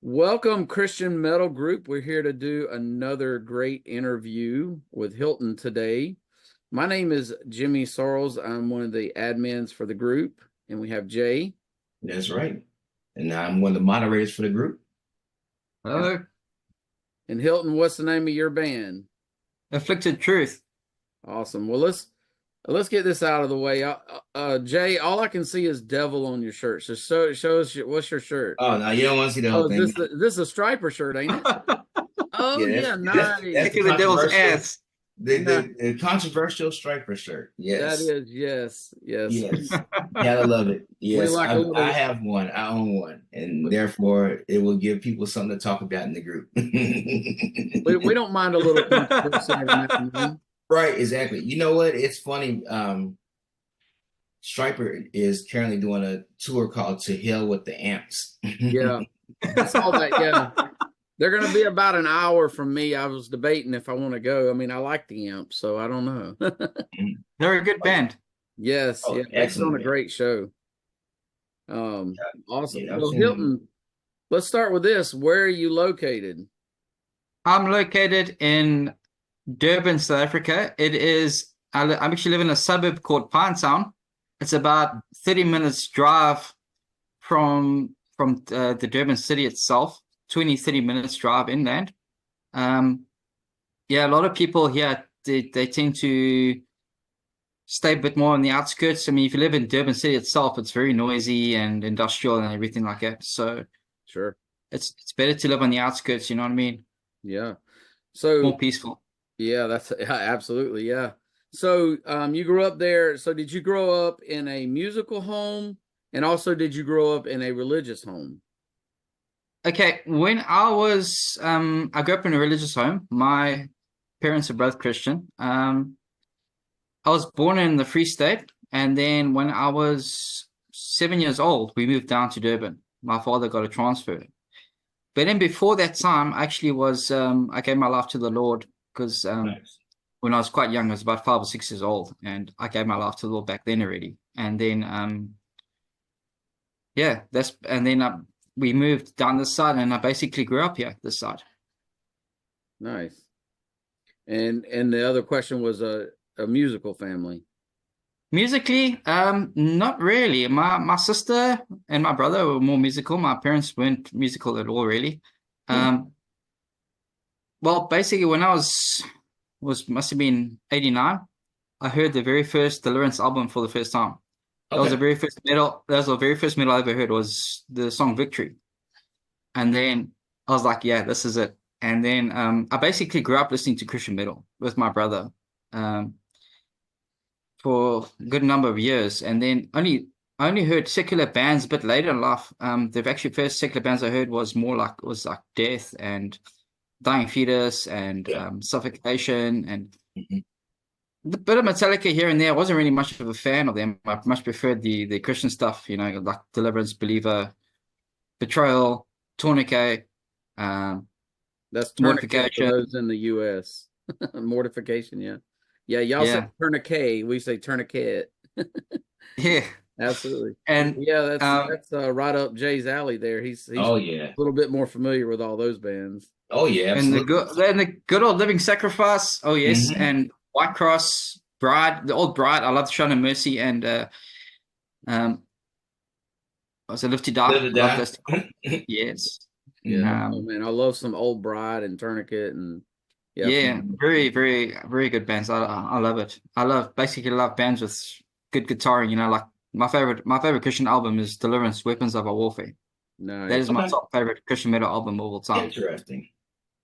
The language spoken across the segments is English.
Welcome, Christian Metal Group. We're here to do another great interview with Hilton today. My name is Jimmy Sorrells. I'm one of the admins for the group, and we have Jay. That's right. And I'm one of the moderators for the group. Hello. And Hilton, what's the name of your band? Afflicted Truth. Awesome. Well, let's get this out of the way. Jay, all I can see is devil on your shirt. So show us what's your shirt. Oh, no, you don't want to see the whole thing. This is a striper shirt, ain't it? Oh, yeah, nice. That's the devil's ass. The controversial striper shirt. Yes. That is, yes. Yes. Gotta love it. Yes. I have one. I own one. And therefore, it will give people something to talk about in the group. we don't mind a little controversy. Right, exactly. You know what? It's funny. Striper is currently doing a tour called To Hell with the Amps. Yeah. I saw that, yeah. They're going to be about an hour from me. I was debating if I want to go. I mean, I like the Amps, so I don't know. They're a good band. Yes. Oh, yeah, excellent. they're on a great show. Awesome. Yeah, well, Hilton, let's start with this. Where are you located? I'm located in Durban, South Africa. I'm actually living in a suburb called Pinetown. It's about 30 minutes drive from the Durban city itself. 30 minutes drive inland. A lot of people here, they tend to stay a bit more on the outskirts. I mean, if you live in Durban city itself, it's very noisy and industrial and everything like that. So sure, it's better to live on the outskirts, you know what I mean? Yeah. So more peaceful. Yeah, absolutely. Yeah. So you grew up there. So did you grow up in a musical home? And also, did you grow up in a religious home? Okay, when I grew up in a religious home. My parents are both Christian. I was born in the Free State, and then when I was 7 years old, we moved down to Durban. My father got a transfer. But then before that time, I actually I gave my life to the Lord nice. When I was quite young, I was about 5 or 6 years old, and I gave my life to the Lord back then already. And then, we moved down this side, and I basically grew up here, this side. Nice. And the other question was a musical family. Musically, not really. My sister and my brother were more musical. My parents weren't musical at all, really. Well, basically, when I must have been 89, I heard the very first Deliverance album for the first time. Okay. That was the very first metal I ever heard, was the song Victory. And then I was like, yeah, this is it. And then I basically grew up listening to Christian metal with my brother for a good number of years. And then I only heard secular bands a bit later in life. The actually first secular bands I heard was like Death and Dying Fetus and Suffocation and a bit of Metallica here and there. I wasn't really much of a fan of them. I much preferred the Christian stuff, like Deliverance, Believer, Betrayal, Tourniquet. That's Tourniquet for those in the U.S. Mortification, yeah. Yeah, y'all say Tourniquet. We say Tourniquet. Yeah. Absolutely. And yeah, that's right up Jay's alley there. He's a little bit more familiar with all those bands. Oh, yeah, absolutely. And the good old Living Sacrifice. Oh, yes. Mm-hmm. And White Cross, Bride, the old Bride. I love Show No Mercy and was it Live to Die? Yes. Yeah. Man, I love some old Bride and Tourniquet and very, very, very good bands. I love it. I love bands with good guitaring. Like my favorite Christian album is Deliverance, Weapons of Our Warfare. Nice. That is my top favorite Christian metal album of all time. Interesting.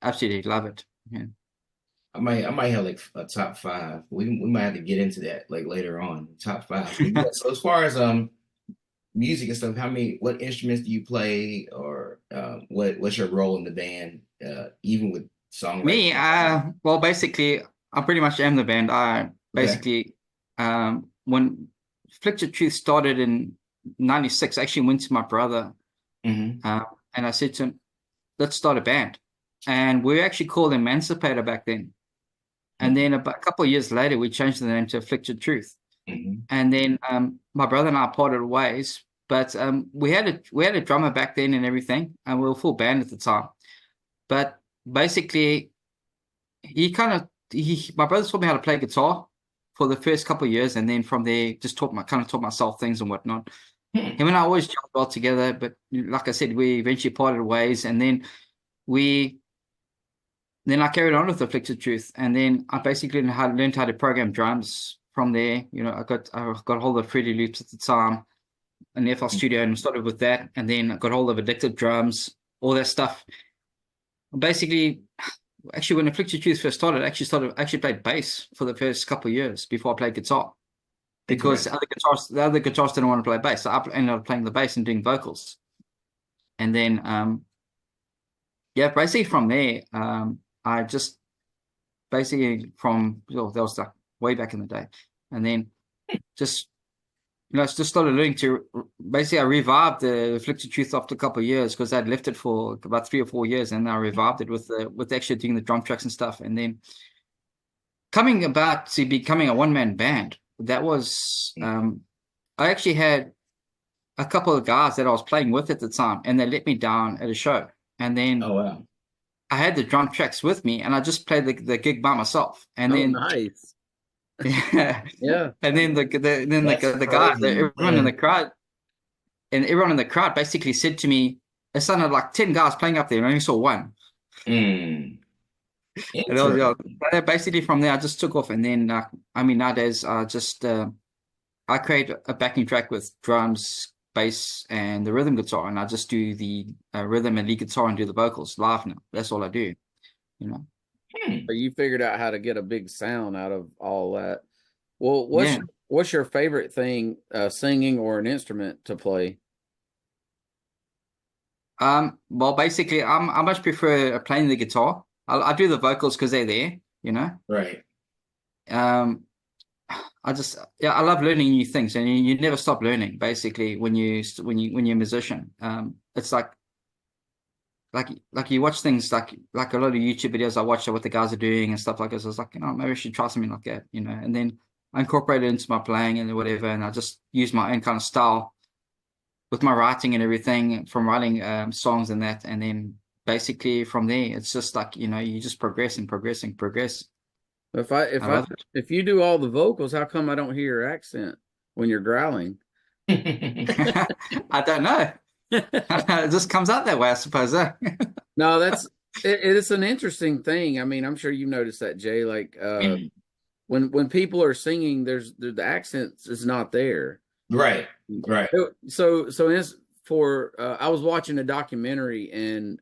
Absolutely love it. Yeah. I might have like a top 5. We might have to get into that like later on. Top 5. So as far as music and stuff, what instruments do you play, or what's your role in the band? Even with songwriting. Me, well, basically, I pretty much am the band. I basically when Afflicted Truth started in '96, I actually went to my brother Mm-hmm. and I said to him, let's start a band. And we actually called Emancipator back then. And then about a couple of years later, we changed the name to Afflicted Truth. Mm-hmm. And then my brother and I parted ways. But we had a drummer back then and everything, and we were a full band at the time. But basically, my brother taught me how to play guitar for the first couple of years, and then from there, just taught myself things and whatnot. Him and I always jummed well together, but like I said, we eventually parted ways, and then I carried on with Afflicted Truth, and then I basically learned how to program drums from there. I got hold of Freddie Loops at the time, in the FL Studio, and started with that, and then I got hold of Addicted Drums, all that stuff. Basically, actually, when Afflicted Truth first started, I actually played bass for the first couple of years before I played guitar, because the other guitarists didn't want to play bass, so I ended up playing the bass and doing vocals. And then, basically from there, I just basically that was like way back in the day, and then just just started learning to basically I revived the Afflicted Truth after a couple of years, because I'd left it for about 3 or 4 years, and I revived it with actually doing the drum tracks and stuff, and then coming about to becoming a one-man band. That was I actually had a couple of guys that I was playing with at the time, and they let me down at a show, and then Oh wow. I had the drum tracks with me, and I just played the gig by myself. And then nice. yeah, and then the That's guys, crazy, everyone in the crowd basically said to me, it sounded like 10 guys playing up there, and I only saw one. And I was, basically from there I just took off, and then nowadays I create a backing track with drums, bass, and the rhythm guitar, and I just do the rhythm and lead guitar and do the vocals live now. That's all I do. So you figured out how to get a big sound out of all that. Well, what's your favorite thing, singing or an instrument to play? Well, basically, I much prefer playing the guitar. I do the vocals because they're there, Right. I love learning new things, and you never stop learning. Basically, when you're a musician, it's like you watch things like a lot of YouTube videos. I watch what the guys are doing and stuff like this. I was like, maybe I should try something like that, and then I incorporate it into my playing and whatever, and I just use my own kind of style with my writing and everything, from writing songs and that, and then basically from there, it's just like, you just progress and progress and progress. If you do all the vocals, how come I don't hear your accent when you're growling? I don't know. It just comes out that way, I suppose. No, it's an interesting thing. I mean, I'm sure you noticed that, Jay. Like when people are singing, the accent is not there. Right. So I was watching a documentary, and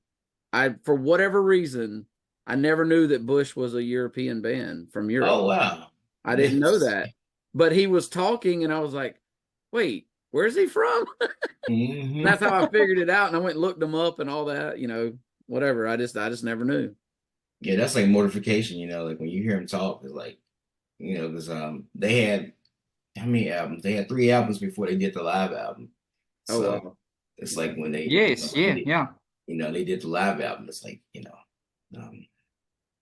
for whatever reason, I never knew that Bush was a European band from Europe. Oh wow. I didn't know that. But he was talking, and I was like, wait, where's he from? Mm-hmm. That's how I figured it out. And I went and looked him up and all that, whatever. I just never knew. Yeah, that's like mortification, like when you hear him talk, it's like, because they had how many albums? They had 3 albums before they did the live album. So wow. It's like when they yeah. They did the live album. It's like,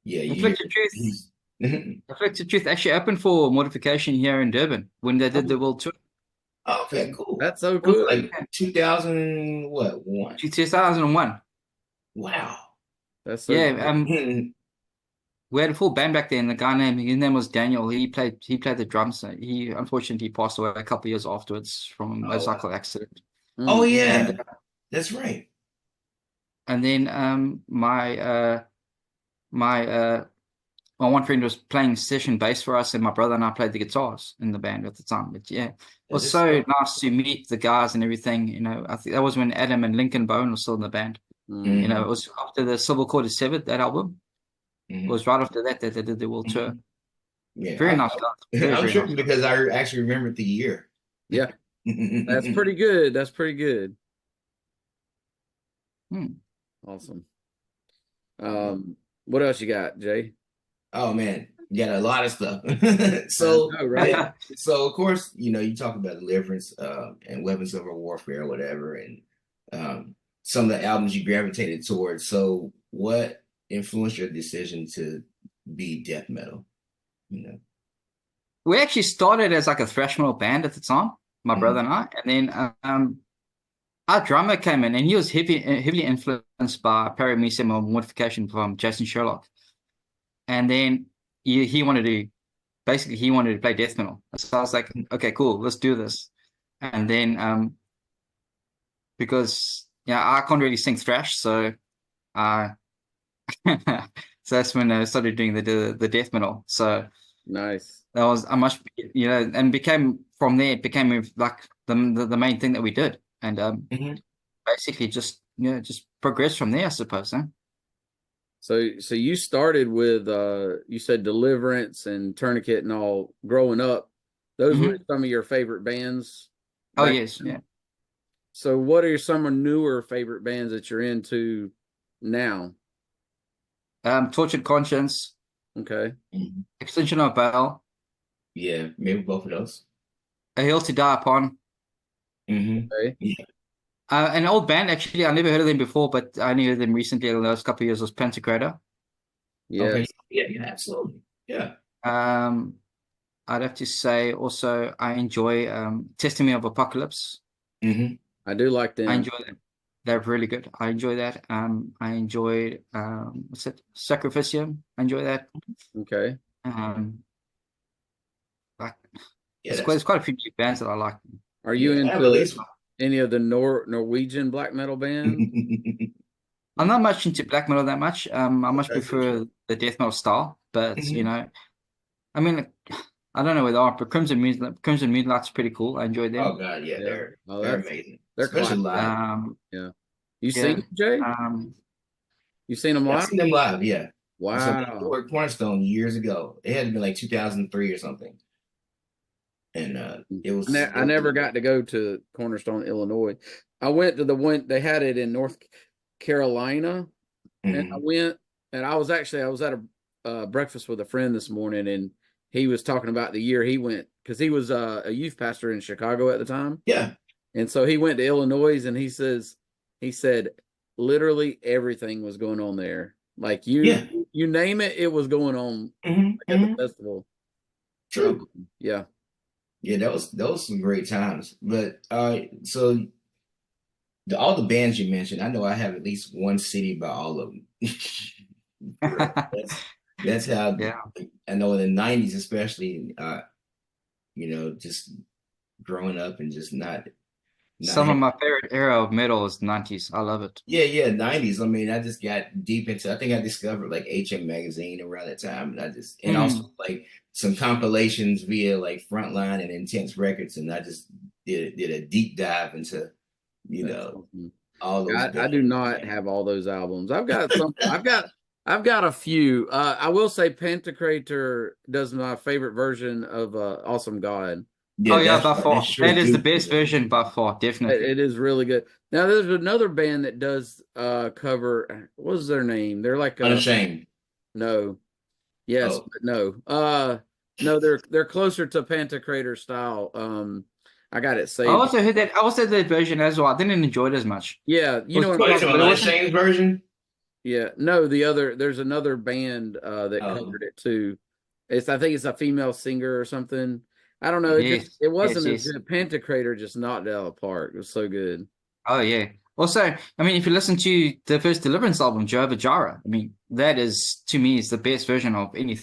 Afflicted Truth. Afflicted Truth actually opened for Mortification here in Durban when they did the world tour. Oh, okay, cool. That's so cool. Like 2001. 2001. Wow. That's so cool. We had a full band back then. His name was Daniel. He played the drums. He unfortunately passed away a couple of years afterwards from a motorcycle accident. Oh yeah, that's right. And then my one friend was playing session bass for us, and my brother and I played the guitars in the band at the time. But yeah, it was so nice to meet the guys and everything. I think that was when Adam and Lincoln Bone were still in the band. Mm-hmm. It was after the Civil Cord is Severed, that album. Mm-hmm. It was right after that they did the world tour. Yeah, very nice guys. I'm tripping because I actually remembered the year. Yeah, that's pretty good. That's pretty good. Awesome. What else you got, Jay? Oh man, You got a lot of stuff. So I know, right? yeah. So of course, you talk about deliverance and weapons of warfare or whatever, and some of the albums you gravitated towards. So what influenced your decision to be death metal? You know. We actually started as like a thrash metal band at the time, my brother Mhm. and I, and then our drummer came in, and he was heavily influenced by Paramecia Mortification from Jason Sherlock, and then he wanted to play death metal. So I was like, okay, cool, let's do this. And then because I can't really sing thrash, so I so that's when I started doing the death metal. So Nice. that was a much, and became from there, it became like the main thing that we did, and Mhm. basically just just progressed from there, I suppose. Huh? So you started with you said Deliverance and Tourniquet and all growing up. Those were Hmm. some of your favorite bands Oh back yes, yeah. then? So what are some of newer favorite bands that you're into now? Tortured Conscience, Okay. Mhm. Extinction of Bell, Yeah, maybe both of those. A Hill to Die Upon. Okay. Yeah. An old band, actually. I never heard of them before, but I knew them recently in the last couple of years was Pantocrator. Okay. Yes. Yeah, yeah, absolutely. Yeah. Um, I'd have to say also I enjoy Testimony of Apocalypse. Hmm. I do like I them. enjoy that. They're really good. I enjoy that. I enjoyed what's it? Sacrificium. I enjoy that. Okay. Um, like Yeah, there's that's quite a few new bands that I like. Are you yeah. I have at into least any of the Norwegian black metal bands? one. I'm not much into black metal that much. I much That's interesting. prefer the death metal style, but Hmm. I mean, I don't know where they are, but Crimson Moonlight's pretty cool. I enjoy Oh them. God, yeah, Yeah. Oh, they're that's amazing, they're especially classic. live. Um, Yeah. You seen yeah. them, Jay? Um, You seen them Yeah, I've live? seen them live. Yeah, so they Wow. toured Cornerstone years ago. It had to be like 2003 or something, and it was I never got to go to Cornerstone, Illinois. I went to the one they had it in North Carolina, and I Mhm. went and I was at a breakfast with a friend this morning, and he was talking about the year he went because he was a youth pastor in Chicago at the time, Yeah, and so he went to Illinois, and he said literally everything was going on there. Like yeah, you name it, it was going on at the hmm. festival. Um, True. yeah. Yeah, those some great times. But so all the bands you mentioned, I know I have at least one CD by all of them. For real. That's how yeah. I know in the '90s, especially, just growing up and just not Some of having. my favorite era of metal is 90s. I love it. Yeah, yeah, '90s. I mean, I just got deep into. I think I discovered like HM magazine around that time, and and also Mm. like some compilations via like Frontline and Intense Records, and I just did a deep dive into you That's know awesome. all those Yeah, I do bands, not man. have all those albums. I've got some. I've got a few. I will say Pantocrator does my favorite version of Awesome God. Oh Yeah, yeah, by they far. sure That is the do. best version by far, definitely. It is really good. Now there's another band that does cover. What is their name? They're like Unashamed. no, yes, Oh, but no. No, they're closer to Pantocrator style. I got it I saved. also heard that. I also heard that version as well. I didn't enjoy it as much. Yeah, It you was know what I'm oh, you talking talking but it about wasn't. Unashamed version? Yeah, no, there's another band that Oh, covered it too. I think it's a female singer or something. I don't know. Yes, It yes, wasn't as yes. good. Pantocrator just knocked it out of the park. It was so good. Oh yeah. Also, I mean, if you listen to the first Deliverance album, Jehovah Jireh, I mean, that is to me is the best version of any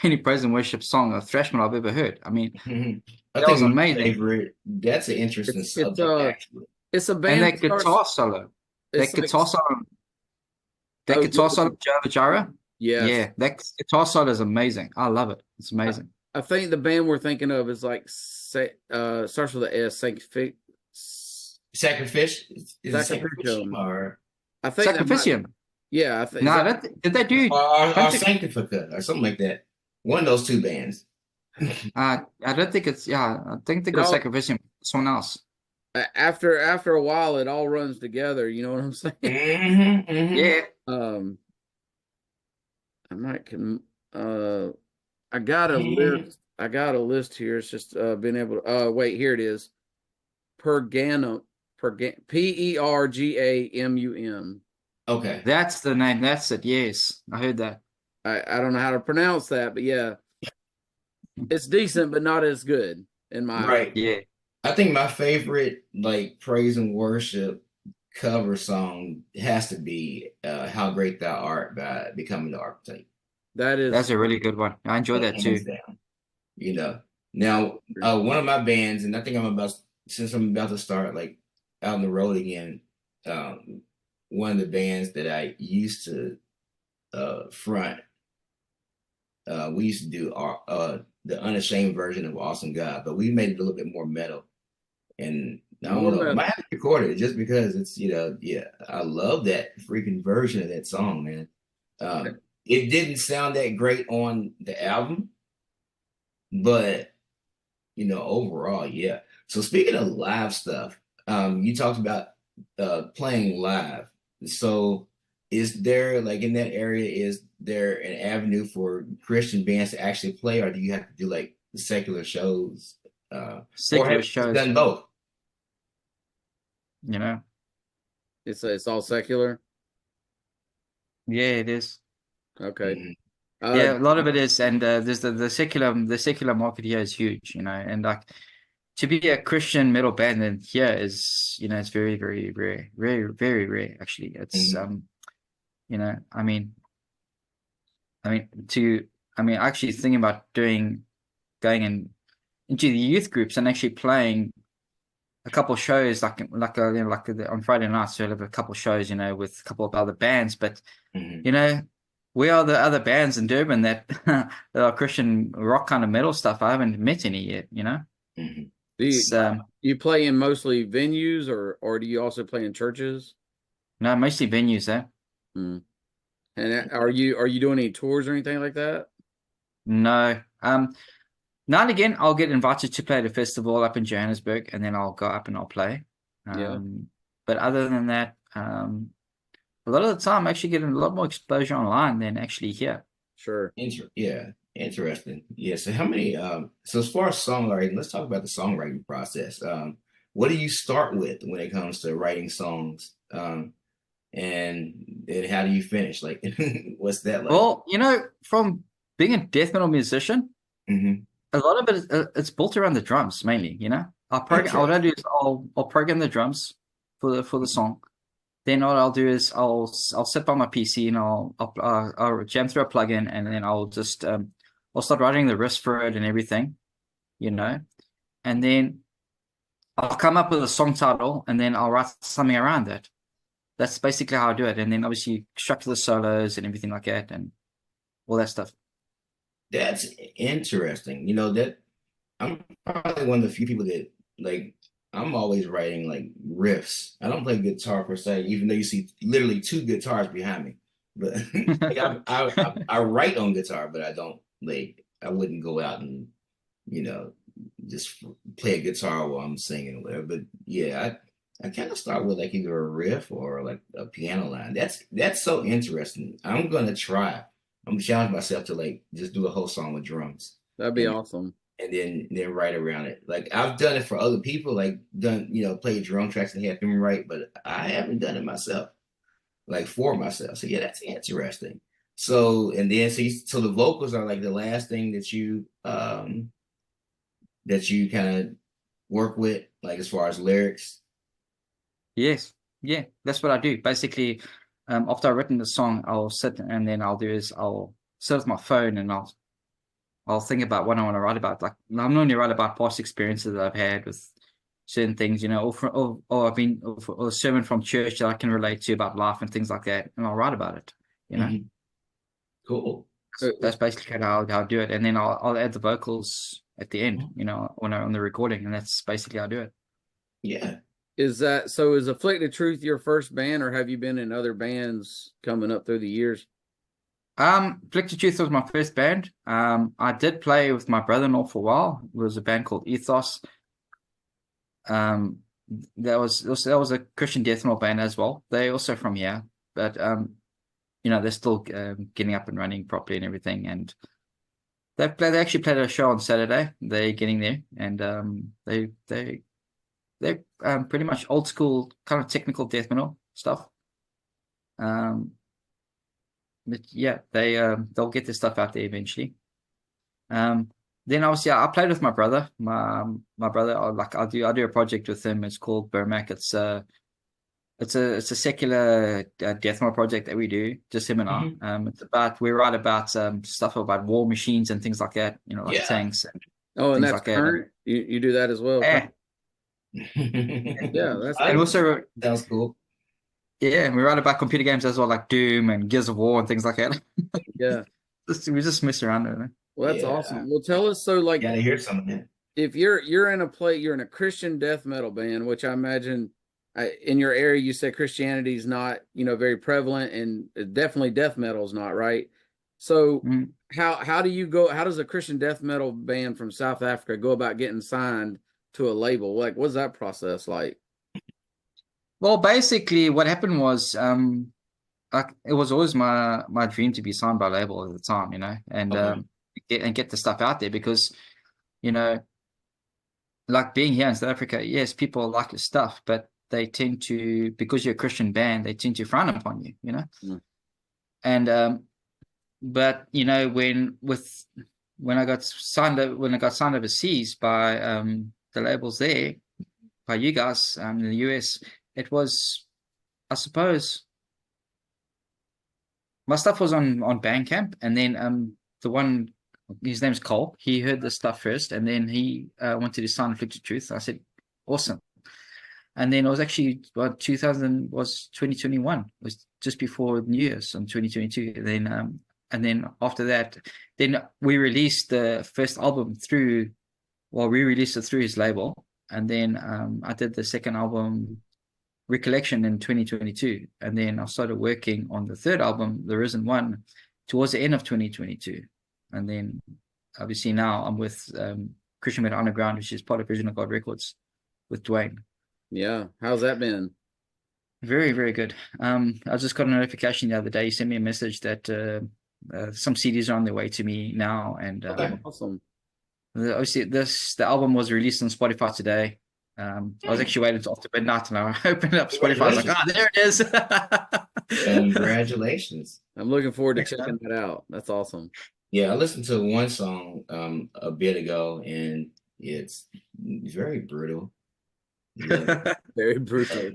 any praise and worship song or thrash metal I've ever heard. I mean, mhm. I that was think my amazing. favorite. That's an interesting It's subject, actually. it's a And band that starts. It's like that oh guitar solo, Jehovah Jireh, yes, yeah, that guitar solo is amazing. I love it. It's I, amazing. I think the band we're thinking of is like starts with a S. Sacrifice is it sacrificial Sacrificium. or I think that might. Sacrificium. Yeah, I think is No, that. did they do or Pentac Sanctifica or something like that? One of those two bands. I don't think it's yeah, I think they It got all Sacrificium. Someone else. after a while it all runs together, you know what I'm saying? Hmm. Hmm. Yeah. um I might uh I got a list. I got a list here. It's just being able to. Wait, here it is. Pergamum. Pergamum. Okay. That's the name. That's it. Yes, I heard that. I don't know how to pronounce that, but yeah, it's decent, but not as good in my opinion. Right. Yeah, I think my favorite like praise and worship cover song has to be "How Great Thou Art" by Becoming the Archetype. That is that's a really good one. I enjoy Like, that hands too. down. You know. Now, one of my bands, and I think since I'm about to start like out on the road again, one of the bands that I used to front, we used to do our the unashamed version of Awesome God, but we made it a little bit more metal. And I don't more know, metal. might have to record it just because it's, yeah, I love that freaking version of that song, man. It didn't sound that great on the album, but overall, yeah. So speaking of live stuff, you talked about playing live. So is there like in that area, is there an avenue for Christian bands to actually play, or do you have to do like the secular shows? Or have Secular you just shows, done both? you know. It's all secular. Yeah, it is. Okay. Mhm. Yeah, a lot of it is, and there's the secular market here is huge, and like to be a Christian metal band in here is, it's very, very rare, very, very rare actually. It's Mhm. I mean, actually thinking about going into the youth groups and actually playing a couple shows on Friday nights. So I have a couple shows, with a couple of other bands, but Mhm. you know, we are the other bands in Durban that that are Christian rock kind of metal stuff. I haven't met any yet. Mhm. Do It's you play in mostly venues or do you also play in churches? no, mostly venues though. Hmm. And are you doing any tours or anything like that? No. Now and again I'll get invited to play at a festival up in Johannesburg and then I'll go up and I'll play. Yeah, But other than that, a lot of the time I'm actually getting a lot more exposure online than actually here. sure. Yeah, interesting. Yeah. So how many? So as far as songwriting, let's talk about the songwriting process. What do you start with when it comes to writing songs? And then how do you finish? Like, what's that like? Well, from being a death metal musician, Hmm. a lot of it is it's built around the drums mainly. What I Interesting. do is I'll program the drums for the song. Then what I'll do is I'll sit by my PC and I'll jam through a plugin and then I'll start writing the riffs for it and everything, you know. And then I'll come up with a song title and then I'll write something around that. That's basically how I do it. And then obviously structure the solos and everything like that and all that stuff. That's interesting. That I'm probably one of the few people that like. I'm always writing like riffs. I don't play guitar per se, even though you see literally two guitars behind me. But like I write on guitar, but I don't like. I wouldn't go out and you know just play a guitar while I'm singing or whatever. But yeah, I kind of start with like either a riff or like a piano line. That's so interesting. I'm gonna try. I'm challenging myself to like just do a whole song with drums That'd be and awesome. then write around it. Like I've done it for other people, like done played drum tracks and had them write, but I haven't done it myself, like for myself. So yeah, that's interesting. So and then so the vocals are like the last thing that you kind of work with, like as far as lyrics. Yes. Yeah, that's what I do. Basically, after I've written the song, I'll sit and then I'll sit with my phone and I'll think about what I want to write about. Like I'm normally write about past experiences that I've had with certain things, or I've been or a sermon from church that I can relate to about life and things like that, and I'll write about it. You know, Mm-hmm. Cool. that's basically kind of how I do it, and then I'll add the vocals at the end. When I'm on the recording, and that's basically how I do it. Yeah. Is that so? Is Afflicted Truth your first band, or have you been in other bands coming up through the years? Afflicted Truth was my first band. I did play with my brother-in-law for a while. It was a band called Ethos. Um, that was a Christian death metal band as well. They also from here, but they're still getting up and running properly and everything. And They actually played a show on Saturday. They're getting there, and they're pretty much old school kind of technical death metal stuff. But yeah, they'll get their stuff out there eventually. Then obviously I played with my brother. My brother, I do a project with him. It's called Burmac. It's a secular death metal project that we do, just him and I. We write about stuff about war machines and things like that. You know, like Yeah. tanks and and things that's like that. current. You do that as well. Yeah, Yeah, that's and also sounds cool. yeah, we write about computer games as well, like Doom and Gears of War and things like that. yeah. We just mess around with it. Well, that's Yeah. awesome. Well, tell us, so like, Gotta hear some of that. if you're in a Christian death metal band, which I imagine in your area you said Christianity is not, very prevalent, and definitely death metal is not, right? So how does a Christian death metal band from South Africa go about getting signed to a label? Like, what's that process like? Well, basically, what happened was, like it was always my dream to be signed by a label at the time, and get the stuff out there because, you know, like being here in South Africa, yes, people like your stuff, but they tend to, because you're a Christian band, they tend to frown upon you. And but when I got signed overseas by the labels there, by you guys in the US, it was, I suppose, my stuff was on Bandcamp, and then the one, his name's Cole, he heard the stuff first, and then he wanted to sign Afflicted Truth. I said, awesome. And then it was actually 2021. It was just before New Year's in 2022. And then after that, then we released the first album we released it through his label. And then I did the second album, Recollection, in 2022. And then I started working on the third album, The Risen One, towards the end of 2022. And then obviously now I'm with Christian Metal Underground, which is part of Vision of God Records, with Dwayne. Yeah. How's that been? Very, very good. I just got a notification the other day. He sent me a message that some CDs are on their way to me now. And Awesome. obviously the album was released on Spotify today. I was actually waiting until after midnight, and I opened up Spotify. I was like, there it is. Congratulations. I'm looking forward to checking that out. That's awesome. Yeah, I listened to one song a bit ago, and it's very brutal. Yeah. Very brutal.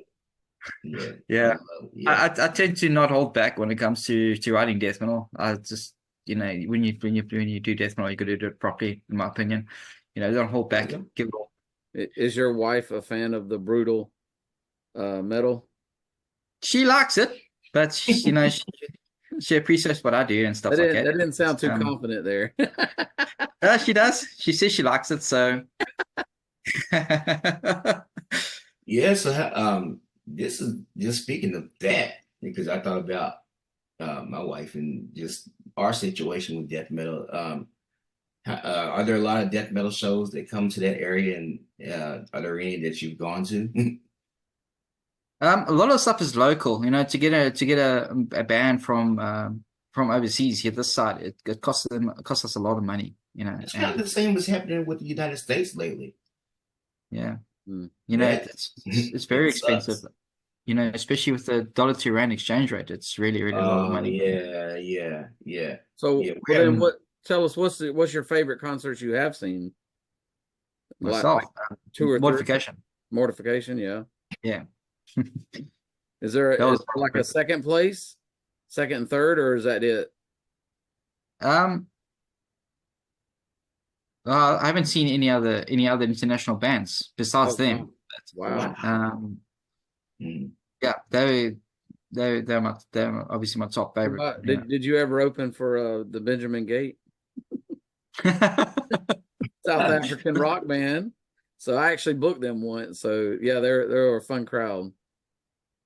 Yeah. I tend to not hold back when it comes to writing death metal. I just, when you do death metal, you got to do it properly, in my opinion. Don't hold back. Give it all. Is your wife a fan of the brutal metal? She likes it, but she appreciates what I do and stuff like that. That didn't sound too confident there. She does. She says she likes it, so. Yeah, so this is just speaking of that, because I thought about my wife and just our situation with death metal. Are there a lot of death metal shows that come to that area, and are there any that you've gone to? A lot of stuff is local. To get a band from overseas here this side, it costs us a lot of money. It's kind of the same as happening with the United States lately. Yeah. Yeah. It's very expensive. Especially with the dollar to rand exchange rate, it's really, really a lot of money. Yeah. So then tell us, what's your favorite concerts you have seen? Myself, like 2 or 3? Mortification. Mortification, yeah. Yeah. Is there like a second place, second and third, or is that it? I haven't seen any other international bands besides them. Wow. Yeah, they're obviously my top favorite. Did you ever open for the Benjamin Gate? South African rock band. So I actually booked them once. So yeah, they're a fun crowd.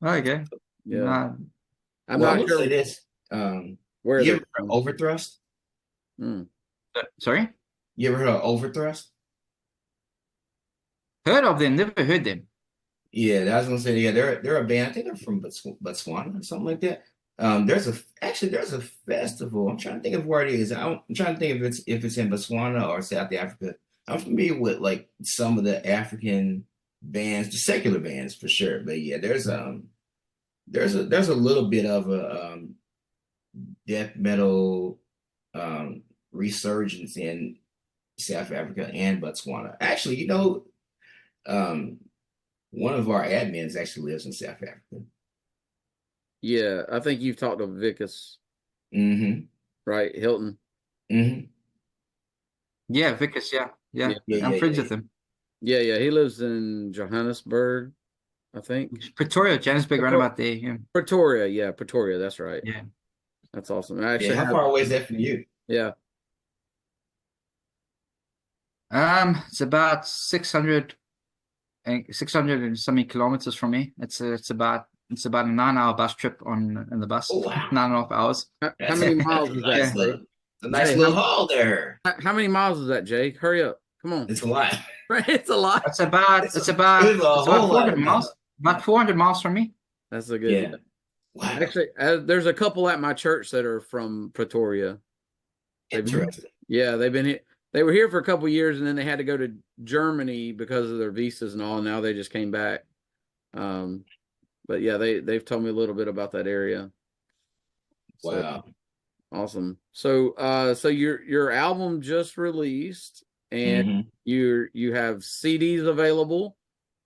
Okay. Yeah. I'm not sure. Say this. Where you ever heard Overthrust? Sorry? You ever heard of Overthrust? Heard of them? Never heard them. Yeah, I was gonna say, yeah, they're a band. I think they're from Botswana or something like that. There's a festival. I'm trying to think of where it is. I'm trying to think if it's in Botswana or South Africa. I'm familiar with like some of the African bands, the secular bands for sure. But yeah, there's a little bit of a death metal resurgence in South Africa and Botswana. Actually, um, one of our admins actually lives in South Africa. Yeah, I think you've talked to Vicus, Mm-hmm. right? Hilton. Mm-hmm. Yeah, Vickers, yeah. Yeah. I'm friends Yeah. with him. Yeah, he lives in Johannesburg, I think. Pretoria, Johannesburg, right about there. Yeah. Pretoria, that's right. Yeah. That's awesome. I Yeah, actually how far away is that from you? yeah. It's about 600 and something kilometers from me. It's about a 9-hour bus trip in the bus. Oh wow. 9.5 hours. How many miles is that? That's Jay? a nice Jay, little haul there. How many miles is that, Jake? Hurry up. Come on. It's a lot. Right, it's a lot. It's about It's a whole 400 lot. miles. About 400 miles from me. That's a good. Yeah. Wow. Actually, there's a couple at my church that are from Pretoria. Interesting. Yeah, they've been here. They were here for a couple years, and then they had to go to Germany because of their visas and all. And now they just came back. But yeah, they've told me a little bit about that area. So, Wow. awesome. So your album just released, and you have CDs available,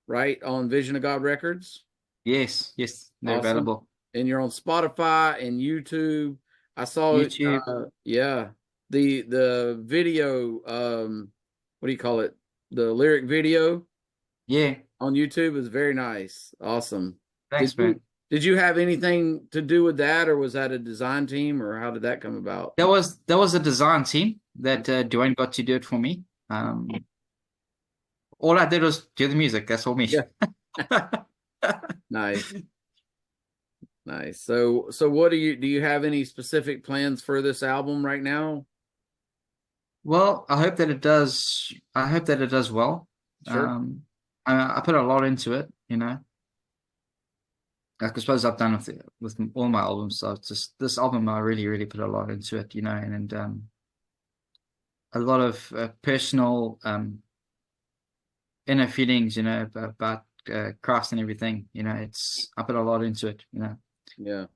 right, on Vision of God Records. Yes, they're Awesome. available. And you're on Spotify and YouTube. I saw YouTube. the video, what do you call it? The lyric video Yeah. on YouTube is very nice. Awesome. Thanks, man. Did you have anything to do with that, or was that a design team, or how did that come about? That was a design team that Dwayne got to do it for me. All I did was do the music. That's all me. Yeah. Nice. So what do you have any specific plans for this album right now? Well, I hope that it does. I hope that it does well. Sure. I put a lot into it, Like I suppose I've done with all my albums. So it's just this album, I really, really put a lot into it, and a lot of personal inner feelings, about Christ and everything. I put a lot into it. Yeah.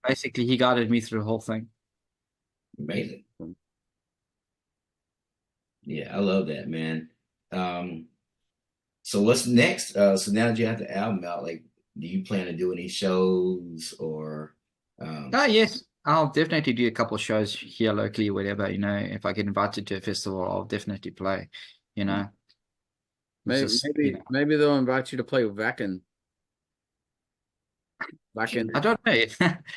Basically, he guided me through the whole thing. Amazing. Yeah, I love that, man. So what's next? So now that you have the album out, like, do you plan to do any shows or? Yes, I'll definitely do a couple of shows here locally, whatever. If I get invited to a festival, I'll definitely play. Maybe they'll invite you to play with Vakin. I don't know.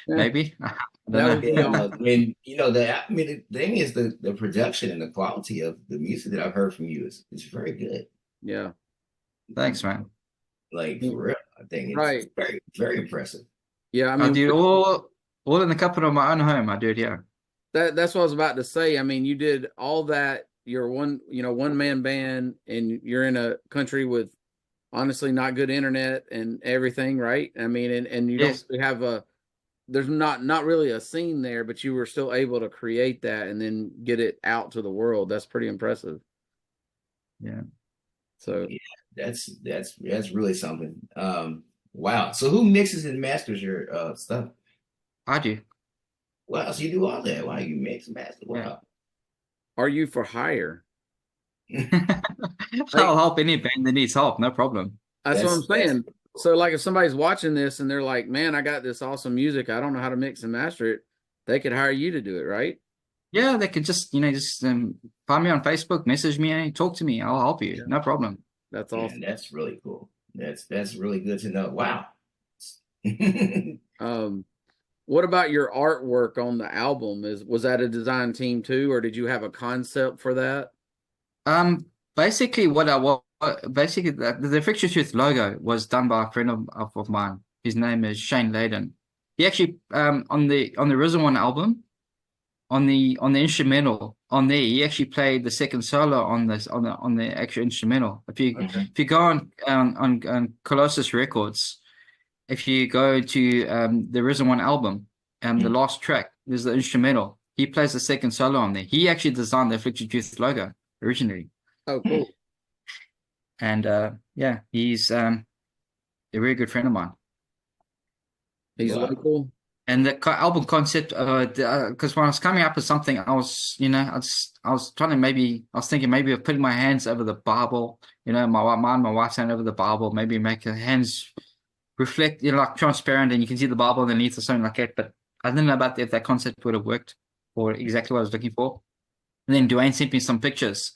Maybe. I don't know. The thing is the production and the quality of the music that I've heard from you is very good. Yeah. Thanks, man. Like, for real, I think it's right. very, very impressive. Yeah, I mean, I do all in the comfort of my own home. I do it, yeah. That's what I was about to say. I mean, you did all that. You're one man band, and you're in a country with honestly not good internet and everything, right? I mean, and you don't really have there's not really a scene there, but you were still able to create that and then get it out to the world. That's pretty impressive. Yeah. So yeah, that's really something. Wow. So who mixes and masters your stuff? I do. Wow. So you do all that? Wow, you mix and master. Wow. Yeah. Are you for hire? I'll help any band that needs help, no problem. That's what I'm saying. So, like, if somebody's watching this and they're like, "Man, I got this awesome music. I don't know how to mix and master it," they could hire you to do it, right? Yeah, they could just find me on Facebook, message me, talk to me. I'll help you. Yeah. No problem. That's awesome. Man, that's really cool. That's really good to know. Wow. What about your artwork on the album? Was that a design team too, or did you have a concept for that? Basically, the Afflicted Truth logo was done by a friend of mine. His name is Shane Layden. He actually on the Risen One album, on the instrumental on there, he actually played the second solo on the actual instrumental. If you go on Colossus Records, if you go to the Risen One album, the last track, there's the instrumental. He plays the second solo on there. He actually designed the Afflicted Truth logo originally. Oh, cool. And yeah, he's a very good friend of mine. He's Wow. local. And the album concept, because when I was coming up with something, I was, I was thinking maybe of putting my hands over the Bible, my wife's hand over the Bible, maybe make her hands reflect, like transparent, and you can see the Bible underneath or something like that. But I didn't know about if that concept would have worked or exactly what I was looking for. And then Dwayne sent me some pictures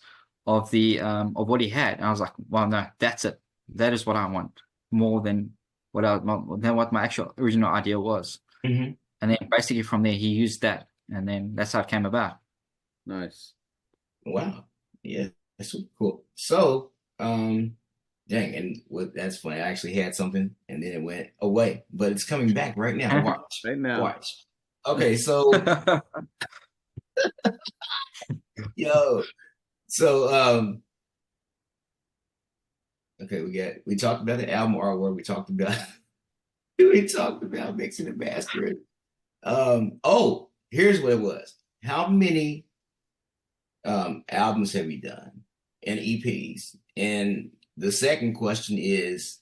of of what he had, and I was like, well, no, that's it. That is what I want more than what my actual original idea was. Mm-hmm. And then basically from there, he used that, and then that's how it came about. Nice. Wow. Yeah, that's super cool. So, dang, and that's funny. I actually had something, and then it went away, but it's coming back right now. Watch, Right now. watch. Okay, so yo, so okay, we talked about the album artwork. We talked about mixing and mastering. Oh, here's what it was. How many albums have you done and EPs? And the second question is,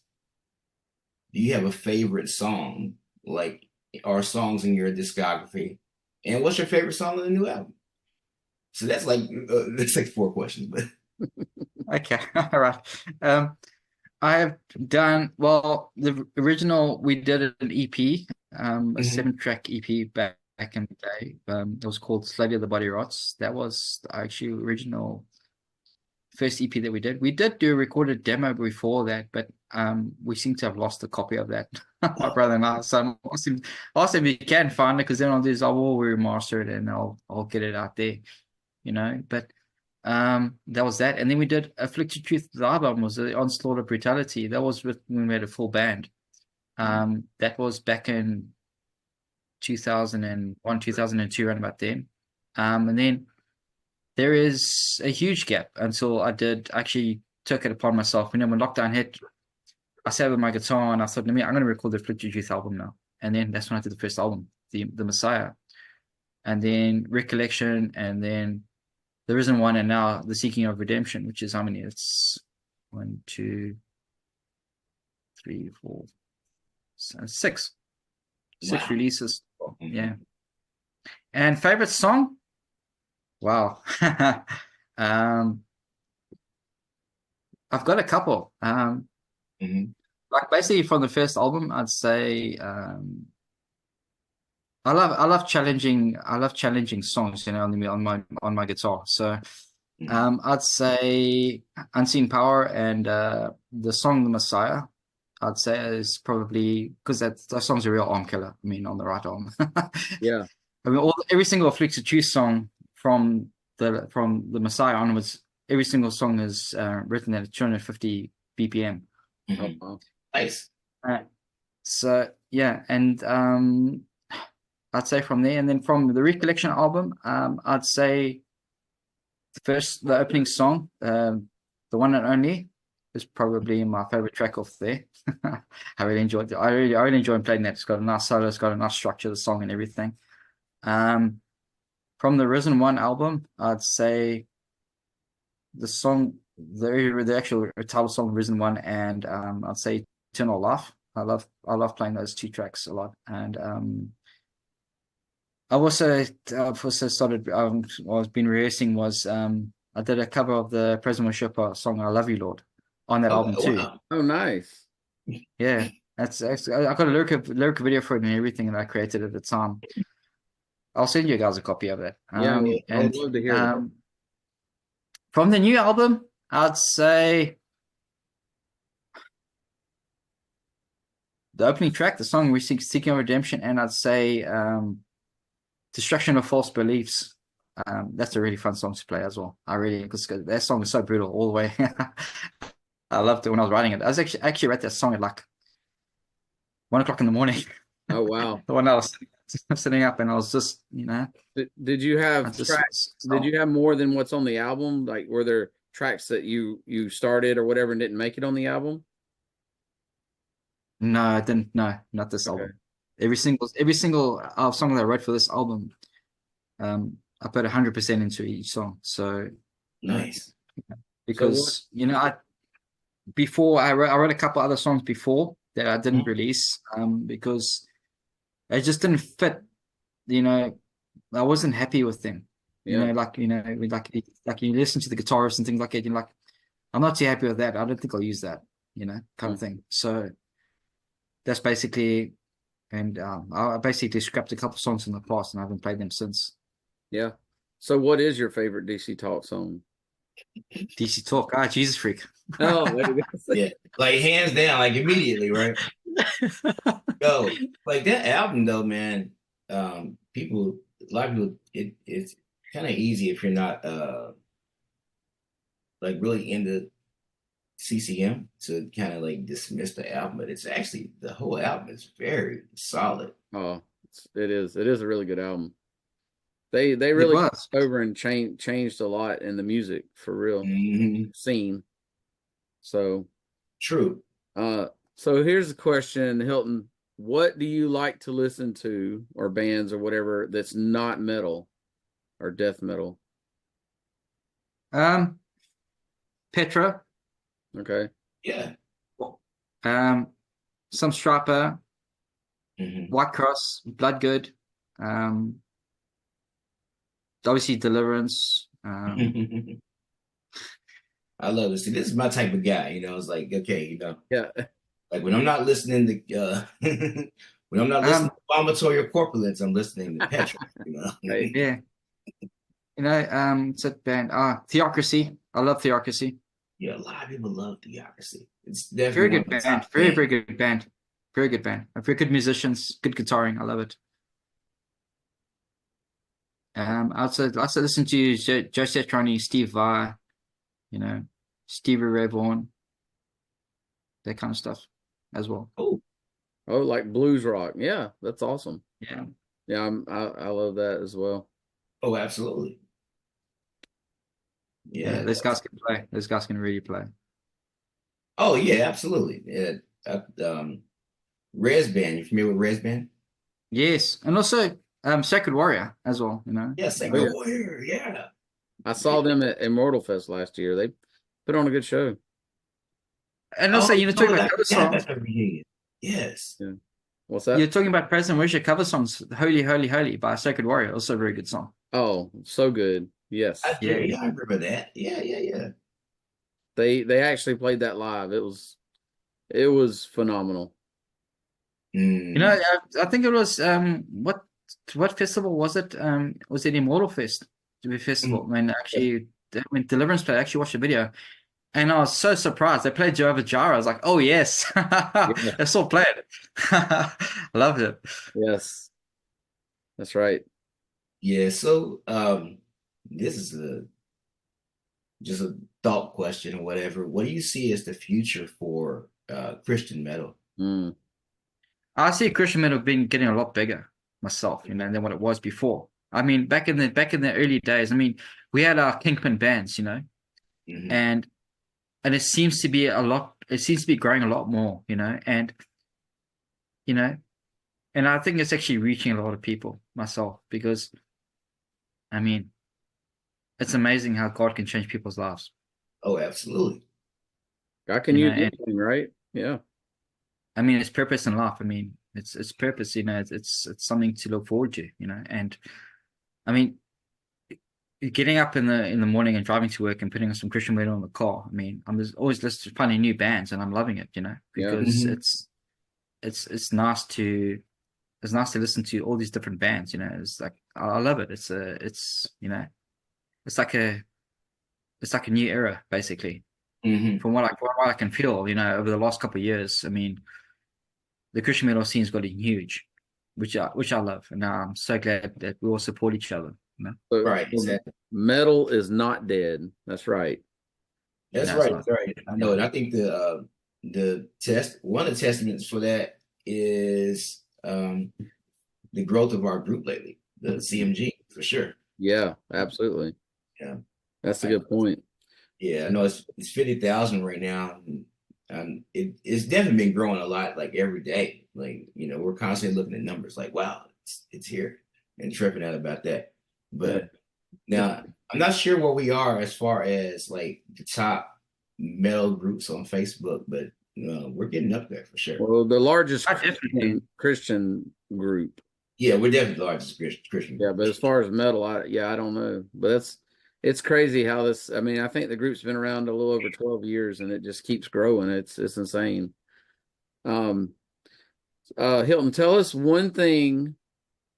do you have a favorite song, like, or songs in your discography? And what's your favorite song on the new album? So that's like 4 questions, but Okay, all right. I have done the original. We did an EP, a 7-track EP back in the day. It was called "Slowly the Body Rots." That was the actually original first EP that we did. We did do a recorded demo before that, but we seem to have lost a copy of that. My brother and I. So asked him if he can find it, because then I'll do is I will remaster it and I'll get it out there, But that was that, and then we did Afflicted Truth. The album was the Onslaught of Brutality. That was when we made a full band. That was back in 2001, 2002, around about then. And then there is a huge gap until I actually took it upon myself. When lockdown hit, I sat with my guitar and I thought, I'm going to record the Afflicted Truth album now. And then that's when I did the first album, the Messiah, and then Recollection, and then The Risen One, and now The Seeking of Redemption, which is how many? It's 1, 2, 3, 4, 6. Six releases. Yeah. And favorite song? Wow. I've got a couple. Like basically from the first album, I'd say I love challenging songs, on my guitar. So I'd say Unseen Power and the song The Messiah, I'd say is probably, because that song's a real arm killer. I mean, on the right arm. Yeah. I mean, every single Afflicted Truth song from the Messiah onwards, every single song is written at 250 BPM. Oh, wow. Nice. So yeah, and I'd say from there, and then from the Recollection album, I'd say the opening song, The One and Only, is probably my favorite track off there. I really enjoyed it. I really enjoyed playing that. It's got a nice solo, it's got a nice structure, the song and everything. From the Risen One album, I'd say the song, the actual title song, Risen One, and I'd say Eternal Life. I love playing those 2 tracks a lot. And I've also started. I've been rehearsing. I did a cover of the President Worship song "I Love You, Lord" on that album too. Wow. Oh, nice. Yeah, that's I got a lyric video for it and everything that I created at the time. I'll send you guys a copy of it. Yeah, I would love to hear that. From the new album, I'd say the opening track, the song Seeking Redemption, and I'd say Destruction of False Beliefs. That's a really fun song to play as well. Because that song is so brutal all the way. I loved it when I was writing it. I was actually wrote that song at like 1 o'clock in the morning. Oh, wow. When I was sitting up, and I was just, Did you have tracks? Did you have more than what's on the album? Like, were there tracks that you started or whatever and didn't make it on the album? No, I didn't. No, not this album. Every single song that I wrote for this album, I put 100% into each song. So Nice. because I wrote a couple other songs before that I didn't release because it just didn't fit. I wasn't happy with them. Yeah. Like you listen to the guitarists and things like that. You're like, I'm not too happy with that. I don't think I'll use that. Kind of thing. So that's basically, and I basically scrapped a couple songs in the past and I haven't played them since. Yeah. So what is your favorite DC Talk song? DC Talk, Jesus Freak. Oh, yeah, like hands down, like immediately, right? Yo, like that album though, man. A lot of people, it's kind of easy if you're not like really into CCM to kind of like dismiss the album, but it's actually the whole album is very solid. Oh, it is. It is a really good album. They really over and changed a lot in the music for real scene. So true. So here's the question, Hilton. What do you like to listen to, or bands or whatever, that's not metal or death metal? Petra. Okay. Yeah. Some Strapper, White Cross, Bloodgood, obviously Deliverance. I love this. See, this is my type of guy. It's like, okay, yeah. Like when I'm not listening to when I'm not listening to Vomitory or Corpulence, I'm listening to Petra. Right. Yeah. It's a band. Theocracy. I love Theocracy. Yeah, a lot of people love Theocracy. It's definitely very good band. Very good band. Very good band. Very good musicians. Good guitaring. I love it. I also listen to Joe Satriani, Steve Vai, Stevie Ray Vaughan, that kind of stuff as well. Oh, like blues rock. Yeah, that's awesome. Yeah. Yeah, I love that as well. Oh, absolutely. Yeah, those guys can play. Those guys can really play. Oh yeah, absolutely. Yeah. Res Band. You familiar with Res Band? Yes, and also Sacred Warrior as well. Yeah, Sacred Warrior. Yeah. I saw them at Immortal Fest last year. They put on a good show. And also, talking about cover songs. Yes. Yeah. What's that? You're talking about Present Worship cover songs. Holy, Holy, Holy by Sacred Warrior. Also a very good song. Oh, so good. Yes. I remember that. Yeah. They actually played that live. It was phenomenal. I think it was what festival was it? Was it Immortal Fest? Festival when Deliverance played. I actually watched the video. And I was so surprised. They played Jehovah Jireh. I was like, oh, yes. They still played it. I loved it. Yes. That's right. Yeah, so this is just a thought question or whatever. What do you see as the future for Christian metal? I see Christian metal getting a lot bigger myself, than what it was before. I mean, back in the early days, we had our Kingpin bands, and it seems to be growing a lot more, and I think it's actually reaching a lot of people myself because, it's amazing how God can change people's lives. Oh, absolutely. God can use anything, right? Yeah. It's purpose in life. It's purpose, it's something to look forward to, and getting up in the morning and driving to work and putting on some Christian metal in the car. I'm just always listening to finding new bands and I'm loving it, because it's nice to listen to all these different bands, it's like, I love it. It's like a new era, basically. From what I can feel, over the last couple of years. The Christian metal scene's gotten huge, which I love, and I'm so glad that we all support each other. Right, exactly. Metal is not dead. That's right. That's right. That's right. I know it. I think one of the testaments for that is the growth of our group lately, the CMG, for sure. Yeah, absolutely. Yeah, that's a good point. Yeah, I know it's 50,000 right now. It's definitely been growing a lot, like every day. Like, we're constantly looking at numbers, like, wow, it's here, and tripping out about that. Yeah. But now I'm not sure where we are as far as like the top metal groups on Facebook, but we're getting up there for sure. Well, the largest Definitely. Christian group. Yeah, we're definitely the largest Christian Yeah, group. but as far as metal, I don't know. But it's crazy how this. I mean, I think the group's been around a little over 12 years, and it just keeps growing. It's insane. Um, Hilton, tell us one thing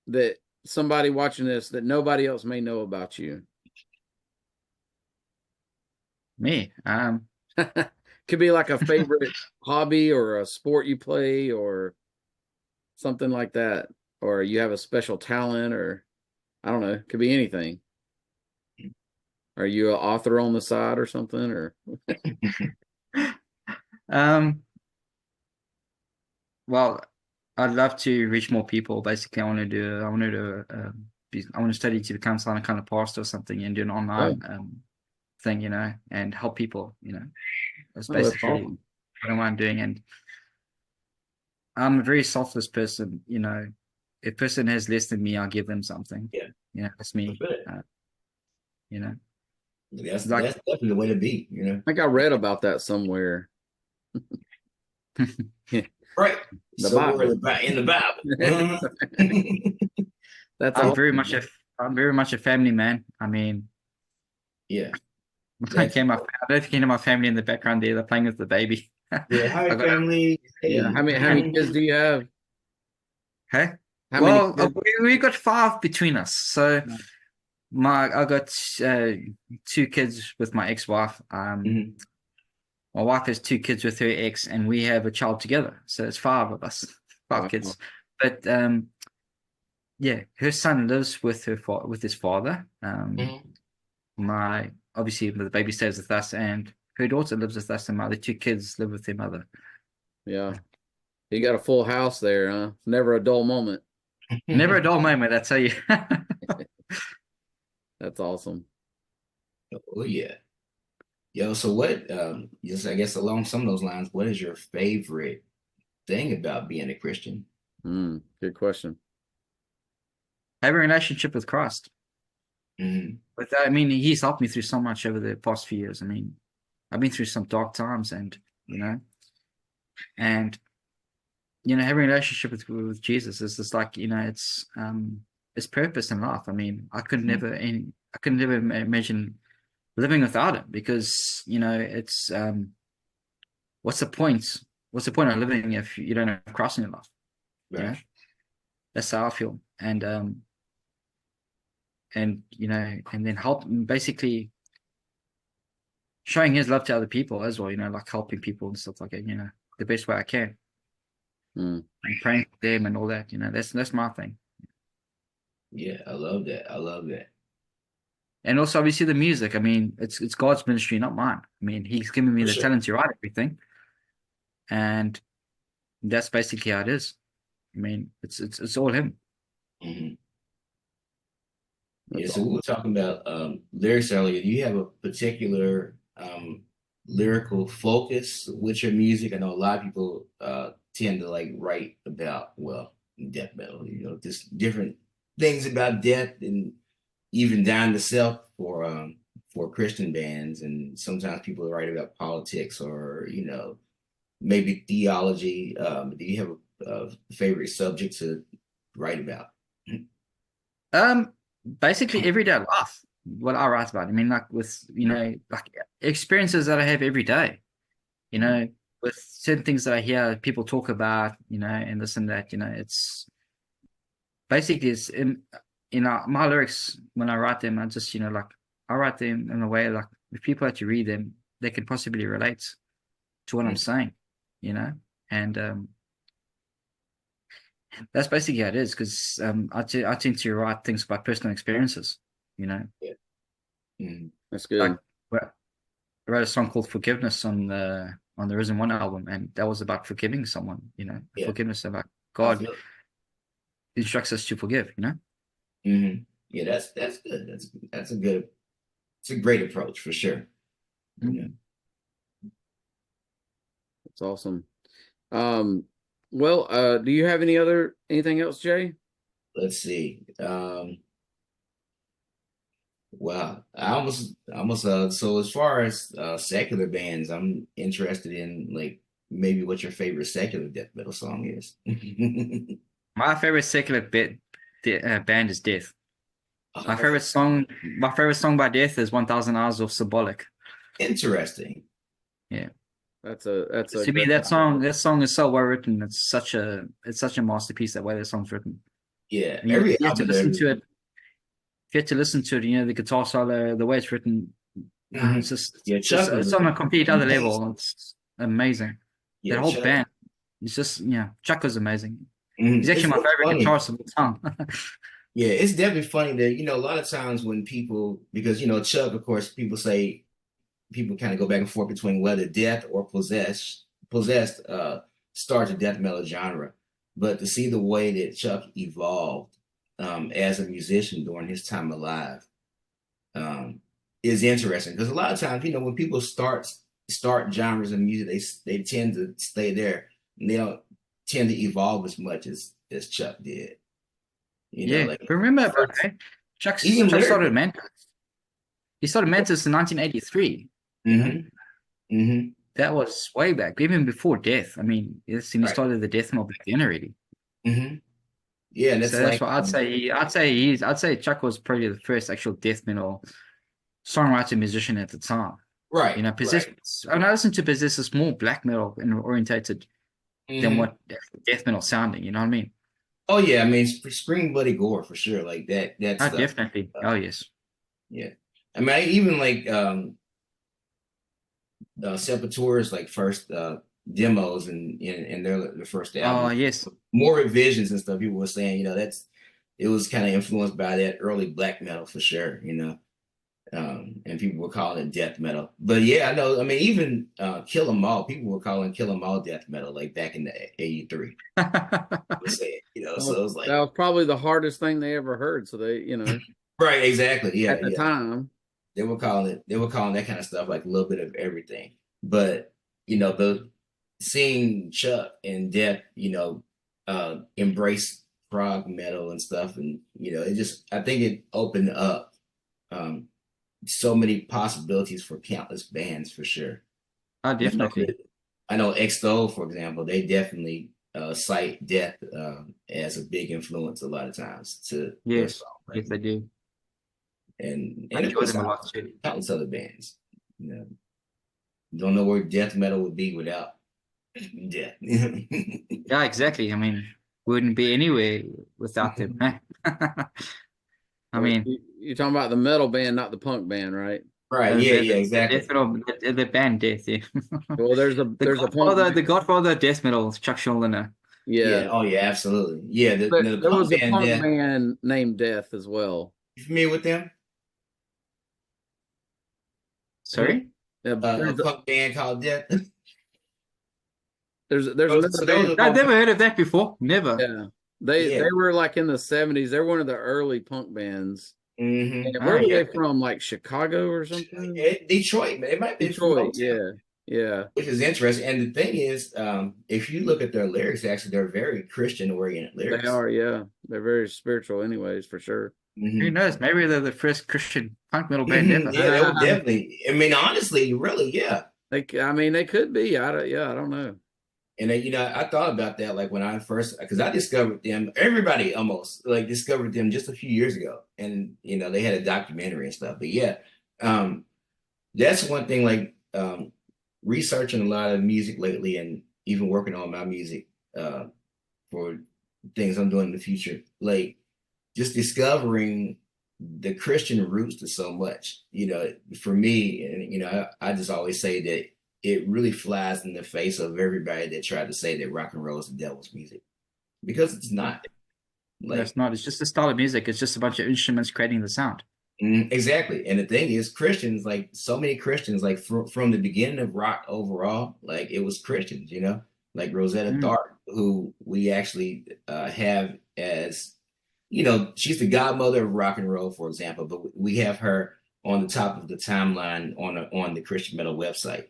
that somebody watching this that nobody else may know about you. Me. Could be like a favorite hobby or a sport you play or something like that, or you have a special talent, or I don't know. Could be anything. Are you an author on the side or something, or? Um, well, I'd love to reach more people. Basically, I want to study to become some kind of pastor or something and do an Oh, online thing, and help people, That's oh, that's basically awesome. what I'm doing. And I'm a very selfless person, If a person has less than me, I'll give them something. Yeah, That's me. good. You know, That's like definitely the way to be. I think I read about that somewhere. Right. The So we're Bible. in the Bible. That's I'm very awesome. much a I'm very much a family man. I mean, Yeah, I that's came up. I don't think any of my family in the background there. They're playing with the baby. yeah. Hi, I got family. Yeah. Hey. How many kids do you have? Hey. How many Well, kids? we got five between us. So I got two kids with my ex-wife. Mhm. My wife has two kids with her ex, and we have a child together. So it's five of us, five Wow. kids. But yeah, her son lives with with his father. Mhm. My obviously the baby stays with us, and her daughter lives with us, and my other two kids live with their mother. Yeah. You got a full house there, huh? Never a dull moment. Never a dull moment, I tell you. That's awesome. Oh yeah. Yo, so what just I guess along some of those lines, what is your favorite thing about being a Christian? Good question. Have a relationship with Christ. Mhm. But I mean, he's helped me through so much over the past few years. I mean, I've been through some dark times, and and having a relationship with Jesus is just like it's purpose in life. I mean, I could never imagine living without it, because it's what's the point? What's the point of living if you don't have Christ in your life? You know, Right. that's how I feel. And and then help basically showing his love to other people as well, like helping people and stuff like that, the best way I can, Mm. and praying for them and all that, that's my thing. Yeah, I love that. I love that. And also obviously the music. I mean, it's God's ministry, not mine. I mean, he's given me For the sure. talent to write everything, and that's basically how it is. I mean, it's all him. Mhm. Yeah, That's so we awesome. were talking about lyrics earlier. Do you have a particular lyrical focus with your music? I know a lot of people tend to like write about, well, death metal, just different things about death and even down to self for Christian bands. And sometimes people write about politics or, maybe theology. Do you have a favorite subject to write about? Um, Basically everyday life, what I write about. I mean, like with like experiences that I have every day. You know, with certain things that I hear people talk about, and this and that. It's basically it's in my lyrics when I write them. I just like I write them in a way like if people had to read them, they can possibly relate to what I'm saying. You know, and that's basically how it is, because I tend to write things about personal experiences. You know, Yeah. Mhm. That's like good. well, I wrote a song called "Forgiveness" on the Risen One album, and that was about forgiving someone. Yeah, Forgiveness about I God feel it. instructs us to forgive. Yeah, that's good. That's a good. It's a great approach for sure. You know. Mhm. It's awesome. Well, do you have anything else, Jay? Let's see. Wow. So as far as secular bands, I'm interested in like maybe what your favorite secular death metal song is. My favorite secular band is Death. My Oh, favorite song, my favorite song by Death is 1,000 Hours of Symbolic. interesting. Yeah. That's a To me, great that song is so well written. It's such a masterpiece the way that song's written. Yeah, And every you have to album listen there. to it. You have to listen to it. You know, the guitar solo, the way it's written. Mhm. Yeah, Chuck It's was on a complete other amazing. level. It's amazing. That Yeah, whole Chuck. band. It's just Chuck is amazing. He's It's actually my favorite funny. guitarist of all time. Yeah, it's definitely funny that, a lot of times when people, because, Chuck, of course, people kind of go back and forth between whether death or possessed starts the death metal genre. But to see the way that Chuck evolved as a musician during his time alive um, is interesting. Because a lot of times, when people start genres of music, they tend to stay there and they don't tend to evolve as much as Chuck did. Yeah, Like but remember, first, okay? Chuck even started lyrically. Mantis. He started Mantis in 1983. You know, Mm-hmm. Mm-hmm. that was way back, even before Death. I mean, he Right. started the death metal back then already. Mm-hmm. Yeah, and So it's that's like why I'd say Chuck was probably the first actual death metal songwriter musician at the time. right, You know, right. When I listen to Possess, it's more black metal and orientated than Mm-hmm. what death metal sounding. You know what I mean? Oh yeah, I mean Scream Bloody Gore for sure. Like that Oh, stuff. definitely. Uh, Oh, yes. yeah. I mean, I even like Sepultura's like first demos and their first Oh, album. yes. More revisions and stuff. People were saying, it was kind of influenced by that early black metal for sure. And people were calling it death metal. But yeah, I know. I mean, even Kill 'Em All, people were calling Kill 'Em All death metal, like back in the '83. Was saying, so Well, it was that like, was probably the hardest thing they ever heard. So they, right, exactly, yeah, at the yeah. time. They were calling that kind of stuff like a little bit of everything. But the seeing Chuck and Death, embrace prog metal and stuff, and I think it opened up um, so many possibilities for countless bands for sure. Oh, And definitely. I know Extol, for example, they definitely cite Death as a big influence a lot of times to their Yes. Yes, songwriting, they do. I and of enjoy course them a lot too. countless other bands. Don't know where death metal would be without death. Yeah, exactly. I mean, wouldn't be anywhere without them. I Well, mean, you're talking about the metal band, not the punk band, right? Right? Yeah, yeah, the death exactly. metal, the band Death, yeah. Well, there's a punk The band. Godfather of death metal, Chuck Schuldiner. Yeah. Yeah, Oh, yeah. Absolutely. Yeah. but The there punk was a band punk Death. band named Death as well. You familiar with them? Who? Sorry? A punk band called Death. There's So another those band. are I've more. never heard of that before. Never. Yeah, Yeah. they were like in the '70s. They're one of the early punk bands. And Mm-hmm. where Ah, were yeah. they from? Like Chicago or something? Detroit, man. It might be from Detroit. Motown, Yeah, yeah. which is interesting. And the thing is, if you look at their lyrics, actually, they're very Christian oriented They lyrics. are. Yeah, they're very spiritual, anyways, for sure. Who Mm-hmm. knows? Maybe they're the first Christian punk metal band ever. Yeah, that would definitely. I mean, honestly, really, yeah. I mean, they could be. I don't know. And then, I thought about that like when I first, because I discovered them, everybody almost like discovered them just a few years ago. And, they had a documentary and stuff. But yeah, um, that's one thing like researching a lot of music lately and even working on my music for things I'm doing in the future. Like just discovering the Christian roots to so much, for me, and I just always say that it really flies in the face of everybody that tried to say that rock and roll is the devil's music because it's not. No, it's Like not. It's just a style of music. It's just a bunch of instruments creating the sound. exactly. And the thing is, Christians, like so many Christians, like from the beginning of rock overall, like it was Christians, like Rosetta Mm. Tharpe, who we actually have as she's the godmother of rock and roll, for example, but we have her on the top of the timeline on the Christian metal website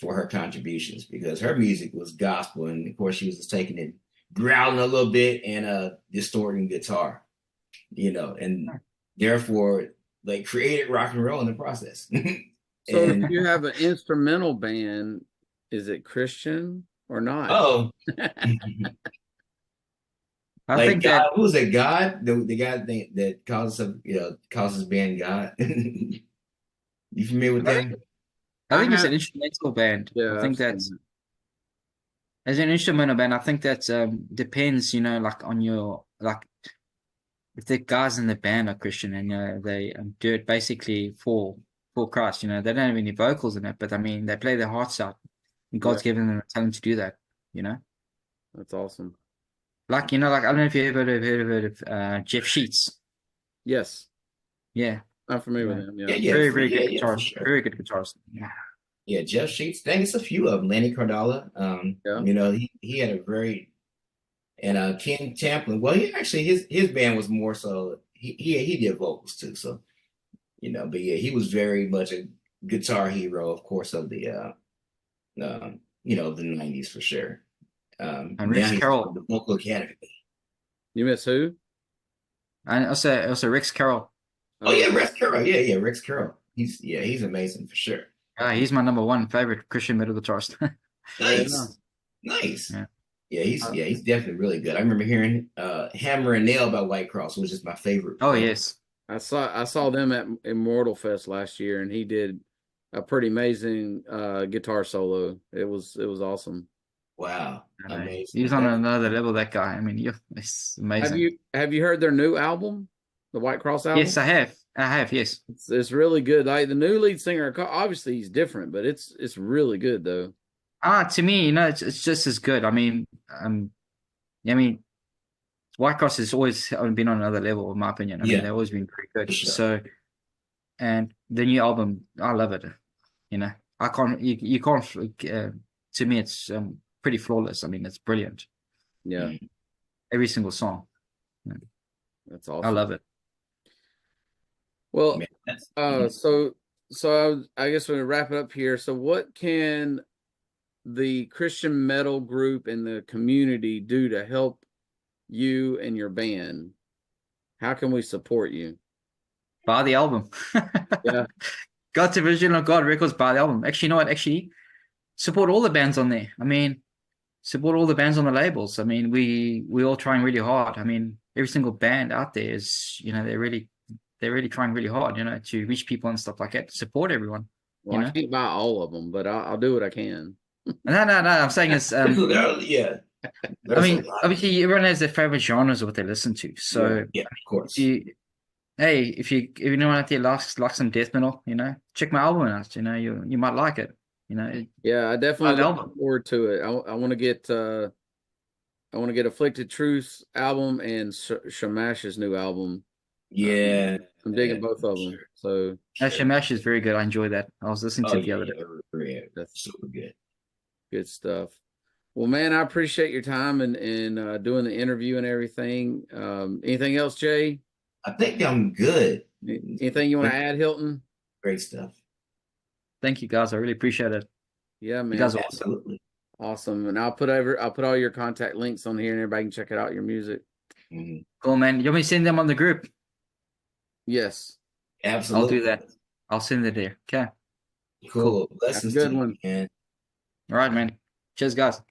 for her contributions because her music was gospel, and of course she was just taking it, growling a little bit and distorting guitar, and therefore like created rock and roll in the process. So if And you have an instrumental band, is it Christian or not? oh, I like think God, that who's it? God, the guy that calls his band God. You familiar with I that? think I think it's an instrumental band. I Yeah, think that's as an instrumental band. I think that depends, like on your like if the guys in the band are Christian and they do it basically for Christ. They don't have any vocals in it, but I mean they play their hearts out. And God's given them the talent to do that. that's awesome. Like like I don't know if you ever heard of Jeff Sheets. Yes, Yeah, I'm familiar with yeah, him. Yeah, Yeah, yeah, very very good yeah, for guitarist. sure. Very good guitarist. Yeah. Yeah, Jeff Sheets. Dang, it's a few of them. Lenny Cardella. yeah. He had a very and Ken Tamplin. Well, he actually his band was more so he did vocals too. So but yeah, he was very much a guitar hero, of course, of the '90s for sure. And Now Rex he's Carroll. the vocal academy. You miss who? And also Rex Carroll. Oh yeah, Rex Carroll. Yeah, Rex Carroll. He's amazing for sure. He's my number one favorite Christian metal guitarist. Nice, nice. Yeah. He's definitely really good. I remember hearing "Hammer and Nail" by White Cross, which is my favorite. Oh yes. I saw them at Immortal Fest last year, and he did a pretty amazing guitar solo. It was awesome. Wow, amazing. He's on another level. That guy. I mean, it's amazing. Have you heard their new album, the White Cross album? Yes, I have. I have. Yes. It's really good. Like the new lead singer, obviously he's different, but it's really good though. To me, it's just as good. I mean, White Cross has always been on another level, in my opinion. I mean, they've always been pretty good. Sure. So, and the new album, I love it. I can't. You can't. To me, it's pretty flawless. I mean, it's brilliant. Yeah, Every single song. that's awesome. I love it. Well, Man, so I guess we're gonna wrap it up here. So, what can the Christian metal group and the community do to help you and your band? How can we support you? Buy the album. Yeah. God's Division of God Records, buy the album. Actually, you know what? Actually, support all the bands on there. I mean, support all the bands on the labels. I mean, we all trying really hard. I mean, every single band out there is, they're really trying really hard, to reach people and stuff like that. Support everyone. Well, I can't buy all of them, but I'll do what I can. No. I'm saying it's yeah. I mean, obviously everyone has their favorite genres of what they listen to. So yeah, of course. if anyone out there likes some death metal, check my album out. You might like it. Yeah, I definitely album. look forward to it. I want to get Afflicted Truth's album and Shamash's new album. Yeah, I'm digging both of them. Sure. So Shamash is very good. I enjoy that. I was listening to it the other day. Yeah, that's super good. Good stuff. Well, man, I appreciate your time and doing the interview and everything. Anything else, Jay? I think I'm good. Anything you want to add, Hilton? Great stuff. Thank you, guys. I really appreciate it. Yeah, man. You guys are Absolutely. Awesome. And I'll put all your contact links on here and everybody can check it out, your music. Mm-hmm. Cool, man. You want me to send them on the group? Yes. Absolutely. I'll do that. I'll send it there. Okay. Cool. Blessings That's a good to you, one. man. All right, man. Cheers, guys.